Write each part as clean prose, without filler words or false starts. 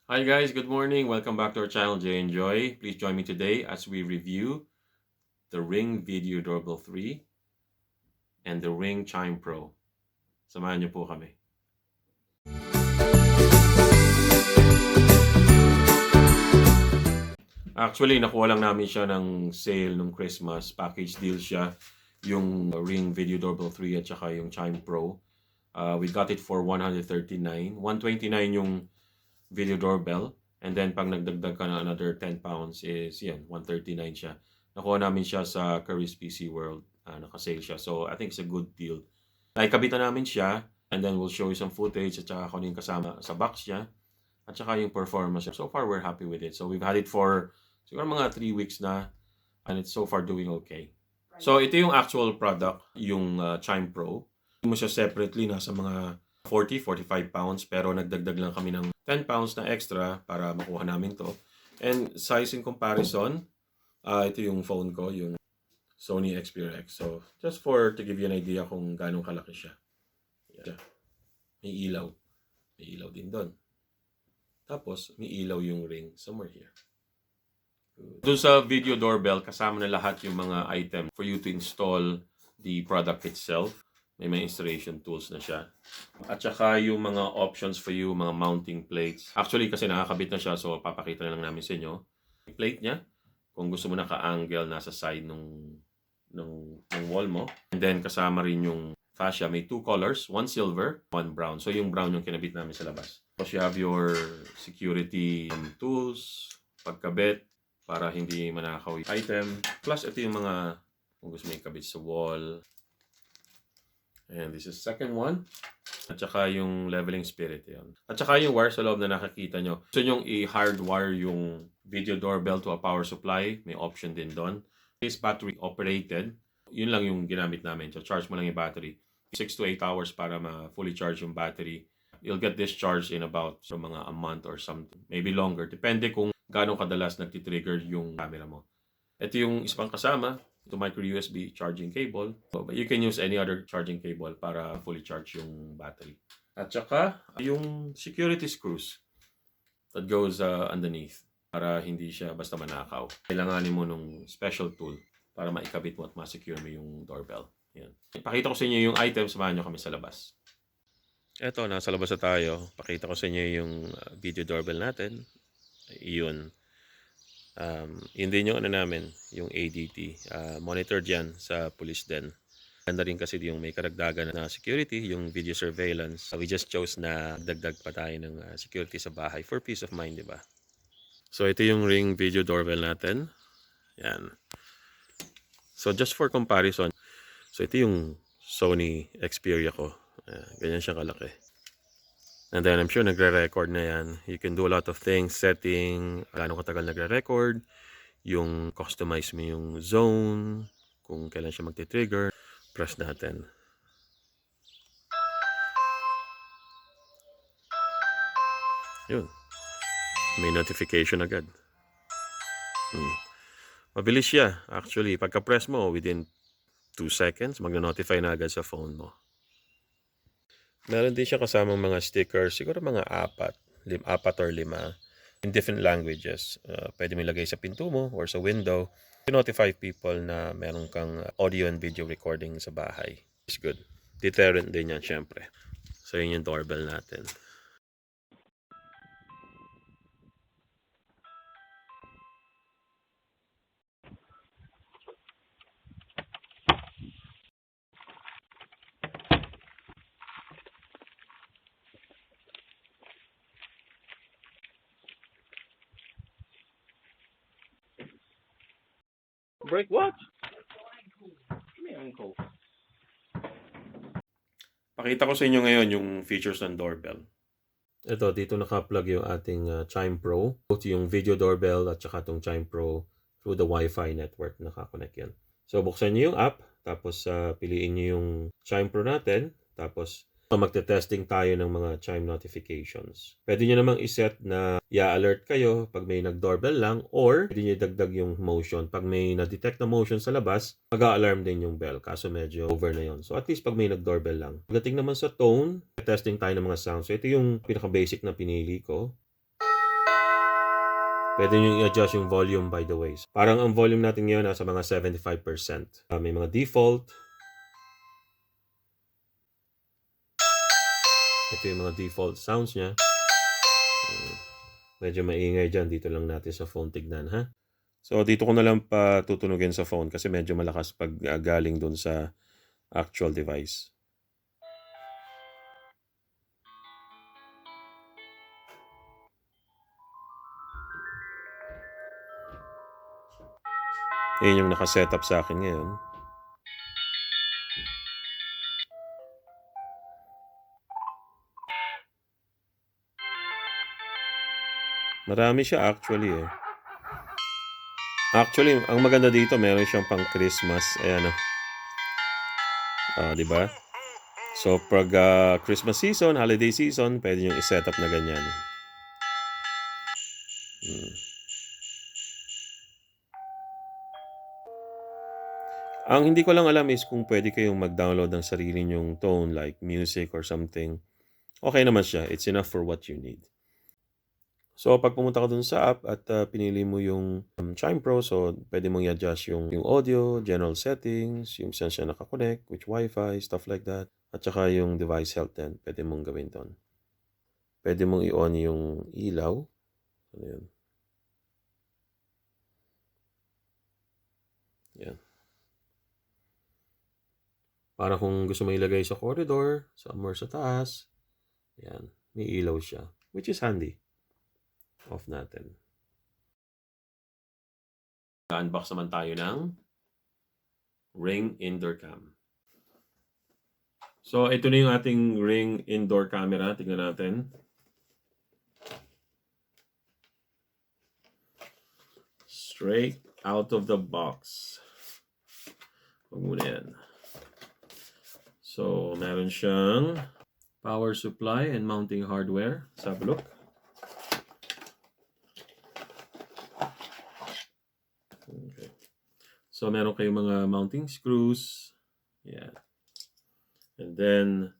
Hi guys, good morning. Welcome back to our channel, Jay and Joy. Please join me today as we review the Ring Video Doorbell 3 and the Ring Chime Pro. Samahan niyo po kami. Actually, nakuha lang namin siya ng sale nung Christmas. Package deal siya. Yung Ring Video Doorbell 3 at saka yung Chime Pro. We got it for $139. $129 yung video doorbell. And then pag nagdagdag ka na another 10 pounds is yan, $139 siya. Nakuha namin siya sa Curry's PC World. Nakasale siya. So I think it's a good deal. Naikabitan namin siya and then we'll show you some footage at saka kung yung kasama sa box niya at saka yung performance. So far we're happy with it. So we've had it for siguro mga 3 weeks na and it's so far doing okay. So ito yung actual product, yung Chime Pro. Mo siya separately nasa mga 45 pounds pero nagdagdag lang kami ng 10 pounds na extra para makuha namin to. And size in comparison, ito yung phone ko, yung Sony Xperia X. So just to give you an idea kung gaano kalaki siya. Yeah. May ilaw. May ilaw din doon. Tapos may ilaw yung ring somewhere here. Doon sa video doorbell, kasama na lahat yung mga item for you to install the product itself. May mga installation tools na siya. At saka yung mga options for you, mga mounting plates. Actually, kasi nakakabit na siya, so papakita na lang namin sa inyo. Yung plate niya, kung gusto mo naka-angle, nasa side ng wall mo. And then, kasama rin yung fascia. May 2 colors, one silver, one brown. So, yung brown yung kinabit namin sa labas. Tapos, you have your security tools, pagkabit, para hindi manakaw yung item. Plus, ito yung mga, kung gusto mo ikabit sa wall. And this is second one. At saka yung leveling spirit yun. At saka yung wire sa loob na nakakita nyo. Gusto nyo i-hardwire yung video doorbell to a power supply. May option din doon. It's battery operated. Yun lang yung ginamit namin. So charge mo lang yung battery. 6 to 8 hours para ma-fully charge yung battery. You'll get discharged in about mga a month or something. Maybe longer. Depende kung gaano kadalas nagtitrigger yung camera mo. Ito yung isang kasama. Ito micro USB charging cable. But you can use any other charging cable para fully charge yung battery. At saka yung security screws that goes underneath para hindi siya basta manakaw. Kailanganin mo nung special tool para maikabit mo at ma-secure mo yung doorbell. Yan. Ipakita ko sa inyo yung item. Samahan nyo kami sa labas. Eto, nasa labas na tayo. Pakita ko sa inyo yung video doorbell natin. Yun. Yun din yung namin, yung ADT. Monitor dyan sa police den. Ganda rin kasi yung may karagdagan na security, yung video surveillance. We just chose na dagdag pa tayo ng security sa bahay for peace of mind, di ba? So ito yung Ring Video Doorbell natin. Yan. So just for comparison, so ito yung Sony Xperia ko. Ganyan siya kalaki. And then I'm sure nagre-record na yan. You can do a lot of things, setting, gaano katagal nagre-record, yung customize mo yung zone, kung kailan siya magti-trigger. Press natin. Yun. May notification agad. Mabilis siya. Actually, pagka-press mo, within 2 seconds, magna-notify na agad sa phone mo. Meron din siya kasamang mga stickers, siguro mga 4 or 5 in different languages. Pwede mo ilagay sa pinto mo or sa window to notify people na meron kang audio and video recording sa bahay. It's good. Deterrent din yan, syempre. So, yun yung doorbell natin. Break what? May uncle. Pakita ko sa inyo ngayon yung features ng doorbell. Ito, dito naka-plug yung ating Chime Pro. Both yung video doorbell at saka itong Chime Pro through the Wi-Fi network. Nakakonect yan. So, buksan nyo yung app. Tapos, piliin nyo yung Chime Pro natin. Tapos, magte-testing tayo ng mga chime notifications. Pwede nyo namang iset na i-alert kayo pag may nag-doorbell lang or pwede nyo idagdag yung motion. Pag may na-detect na motion sa labas, mag-a-alarm din yung bell. Kaso medyo over na yon. So at least pag may nag-doorbell lang. Pagdating naman sa tone, testing tayo ng mga sounds. So ito yung pinaka-basic na pinili ko. Pwede nyo i-adjust yung volume, by the way. Parang ang volume natin ngayon nasa mga 75%. May mga default. Ito yung mga default sounds niya. Medyo maingay dyan. Dito lang natin sa phone tignan, ha? So, dito ko na lang patutunugin sa phone kasi medyo malakas pag galing dun sa actual device. Yan yung nakasetup sa akin ngayon. Marami siya actually eh. Actually, ang maganda dito, meron siyang pang Christmas. Ayan di ba? So, pag Christmas season, holiday season, pwede nyo i-set up na ganyan. Ang hindi ko lang alam is kung pwede kayong mag-download ng sarili nyong tone like music or something. Okay naman siya. It's enough for what you need. So, pag pumunta ka dun sa app at pinili mo yung Chime Pro, so pwede mong i-adjust yung audio, general settings, yung saan siya nakakonect, which Wi-Fi, stuff like that. At saka yung device health din, pwede mong gawin doon. Pwede mong i-on yung ilaw. Ano yun? Yan. Para kung gusto mo ilagay sa corridor, somewhere sa taas, yan, may ilaw siya, which is handy. Off natin. Unbox naman tayo ng Ring Indoor Cam. So, ito na yung ating Ring Indoor Camera. Tingnan natin. Straight out of the box. Huwag muna yan. So, meron siyang power supply and mounting hardware. Let's have a look. Okay. So, meron kayong mga mounting screws. Yeah. And then,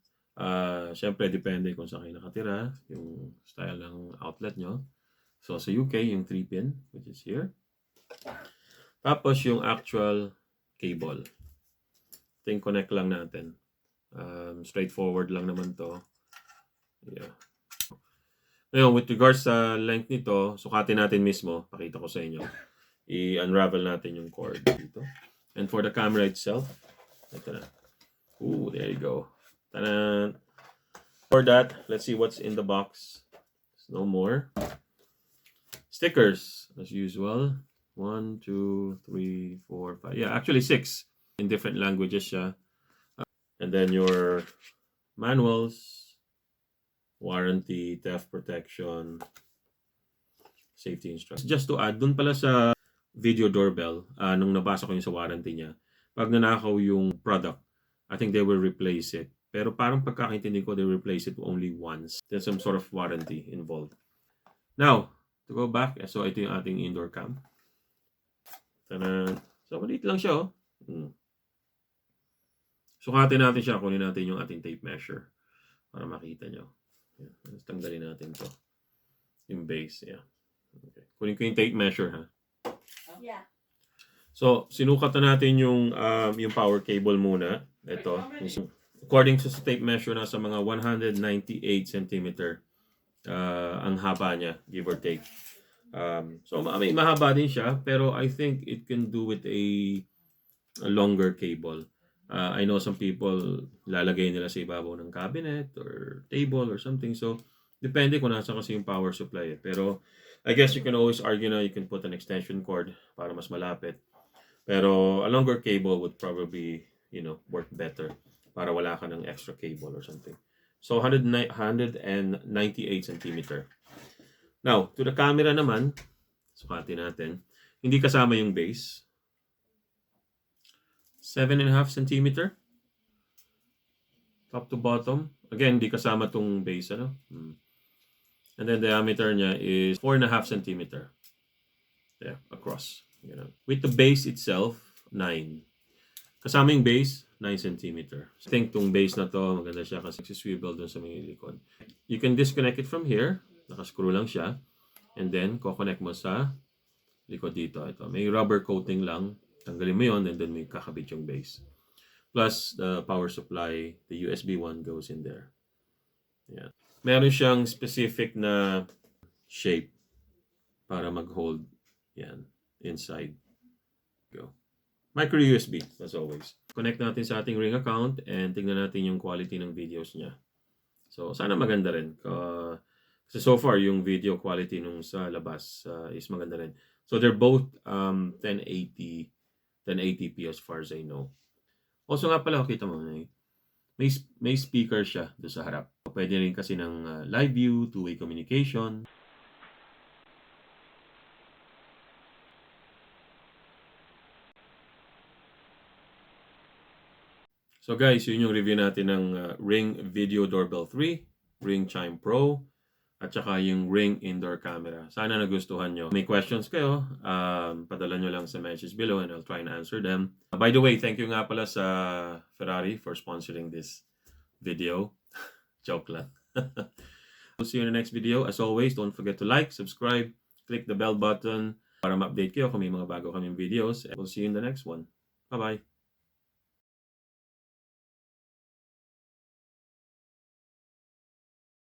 syempre, depende kung saan kayo nakatira, yung style ng outlet nyo. So, sa UK, yung 3-pin, which is here. Tapos, yung actual cable. Ito yung connect lang natin. Straightforward lang naman to. Yeah. Ngayon, with regards sa length nito, sukatin natin mismo. Pakita ko sa inyo. I-unravel natin yung cord dito. And for the camera itself, ito na. Ooh, there you go. Ta-da! For that, let's see what's in the box. There's no more. Stickers, as usual. 1, 2, 3, 4, 5. Yeah, actually 6. In different languages siya. And then your manuals, warranty, theft protection, safety instructions. Just to add, dun pala sa video doorbell, nung nabasa ko yung sa warranty niya, pag nanakaw yung product, I think they will replace it. Pero parang pagkakaintindi ko, they replace it only once. There's some sort of warranty involved. Now, to go back, so ito yung ating indoor cam. Tada! So, maliit lang siya, oh. Sukatin natin siya, kunin natin yung ating tape measure para makita nyo. Yeah. Tanggalin natin to. Yung base, yeah. Okay. Kunin ko yung tape measure, ha? Yeah. So, sinukat na natin yung power cable muna. Ito. According to tape measure, nasa mga 198 cm ang haba niya, give or take. So, may mahaba din siya, pero I think it can do with a longer cable. I know some people lalagay nila sa ibabaw ng cabinet or table or something. So, depende kung nasa kasi yung power supply. Pero, I guess you can always argue na you can put an extension cord para mas malapit. Pero, a longer cable would probably, work better para wala ka ng extra cable or something. So, 198 cm. Now, to the camera naman, sukatin natin. Hindi kasama yung base. 7.5 cm. Top to bottom. Again, hindi kasama tong base, And then diameter niya is 4.5 cm. Yeah, across. With the base itself, 9. Kasama yung base, 9 cm. I think tong base na to, maganda siya kasi swivel dun sa may likod. You can disconnect it from here. Nakascrew lang siya. And then, kukonect mo sa likod dito. Ito, may rubber coating lang. Tanggalin mo yon, and then may kakabit yung base. Plus, the power supply, the USB one goes in there. Yan. Meron siyang specific na shape para mag-hold yan inside. Go. Micro USB, as always. Connect natin sa ating Ring account and tingnan natin yung quality ng videos niya. So, sana maganda rin. Kasi so far, yung video quality nung sa labas is maganda rin. So, they're both 1080p as far as I know. Also nga pala, kita mo, may speaker siya doon sa harap. Pwede rin kasi ng live view, two-way communication. So guys, yun yung review natin ng Ring Video Doorbell 3, Ring Chime Pro, at saka yung Ring Indoor Camera. Sana nagustuhan nyo. May questions kayo, padala nyo lang sa message below and I'll try and answer them. By the way, thank you nga pala sa Ferrari for sponsoring this video. Joke lang. We'll see you in the next video. As always, don't forget to like, subscribe, click the bell button para ma-update kayo kung may mga bago kaming videos. We'll see you in the next one. Bye-bye.